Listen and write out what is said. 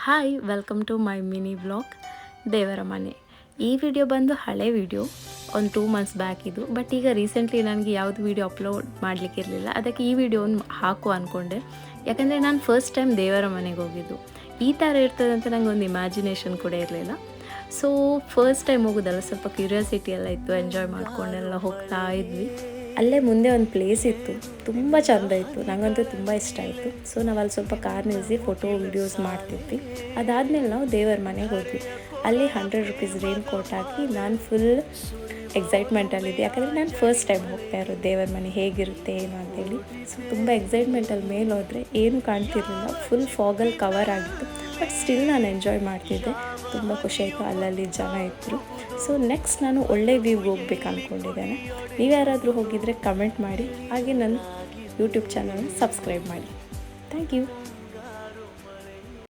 Hi welcome to my mini vlog ದೇವರ ಮನೆ. ಈ ವಿಡಿಯೋ ಬಂದು ಹಳೆ ವಿಡಿಯೋ, ಒಂದು 2 ಮಂತ್ಸ್ ಬ್ಯಾಕ್ ಇದು. ಬಟ್ ಈಗ ರೀಸೆಂಟ್ಲಿ ನನಗೆ ಯಾವುದು ವಿಡಿಯೋ ಅಪ್ಲೋಡ್ ಮಾಡಲಿಕ್ಕೆ ಇರಲಿಲ್ಲ, ಅದಕ್ಕೆ ಈ ವಿಡಿಯೋನ ಹಾಕು ಅಂದ್ಕೊಂಡೆ. ಯಾಕಂದರೆ ನಾನು ಫಸ್ಟ್ ಟೈಮ್ ದೇವರ ಮನೆಗೆ ಹೋಗಿದ್ದು. ಈ ಥರ ಇರ್ತದೆ ಅಂತ ನಂಗೆ ಒಂದು ಇಮ್ಯಾಜಿನೇಷನ್ ಕೂಡ ಇರಲಿಲ್ಲ. ಸೊ ಫಸ್ಟ್ ಟೈಮ್ ಹೋಗೋದಲ್ಲ, ಸ್ವಲ್ಪ ಕ್ಯೂರಿಯಾಸಿಟಿ ಎಲ್ಲ ಇತ್ತು, ಎಂಜಾಯ್ ಮಾಡ್ಕೊಂಡೆಲ್ಲ ಹೋಗ್ತಾ ಇದ್ವಿ. ಅಲ್ಲೇ ಮುಂದೆ ಒಂದು ಪ್ಲೇಸ್ ಇತ್ತು, ತುಂಬ ಚೆಂದ ಇತ್ತು, ನನಗಂತೂ ತುಂಬ ಇಷ್ಟ ಆಯಿತು. ಸೊ ನಾವು ಅಲ್ಲಿ ಸ್ವಲ್ಪ ಕಾರ್ ನಿಲ್ಲಿಸಿ ಫೋಟೋ ವೀಡಿಯೋಸ್ ಮಾಡ್ತಿದ್ವಿ. ಅದಾದಮೇಲೆ ನಾವು ದೇವರ ಮನೆಗೆ ಹೋದ್ವಿ. ಅಲ್ಲಿ 100 ರೂಪೀಸ್ ರೇನ್ ಕೋಟ್ ಹಾಕಿ ನಾನು ಫುಲ್ ಎಕ್ಸೈಟ್ಮೆಂಟಲ್ಲಿದ್ದೆ, ಯಾಕಂದರೆ ನಾನು ಫಸ್ಟ್ ಟೈಮ್ ಹೋಗ್ತಾ ಇರೋದು ದೇವರ ಮನೆ ಹೇಗಿರುತ್ತೆ ಏನು ಅಂತೇಳಿ. ಸೊ ತುಂಬ ಎಕ್ಸೈಟ್ಮೆಂಟಲ್ಲಿ ಮೇಲೆ ಹೋದರೆ ಏನೂ ಕಾಣ್ತಿರಲಿಲ್ಲ, ಫುಲ್ ಫಾಗಲ್ಲಿ ಕವರ್ ಆಗಿತ್ತು. ಬಟ್ ಸ್ಟಿಲ್ ನಾನು ಎಂಜಾಯ್ ಮಾಡ್ತಿದ್ದೆ, ತುಂಬ ಖುಷಿ ಆಯಿತು. ಅಲ್ಲಲ್ಲಿ ಜನ ಇದ್ದರು. ಸೊ ನೆಕ್ಸ್ಟ್ ನಾನು ಒಳ್ಳೆ ವ್ಯೂಗೆ ಹೋಗ್ಬೇಕು ಅಂದ್ಕೊಂಡಿದ್ದೇನೆ. ನೀವು ಯಾರಾದರೂ ಹೋಗಿದರೆ ಕಮೆಂಟ್ ಮಾಡಿ, ಹಾಗೆ ನನ್ನ ಯೂಟ್ಯೂಬ್ ಚಾನಲ್ನ ಸಬ್ಸ್ಕ್ರೈಬ್ ಮಾಡಿ. Thank you.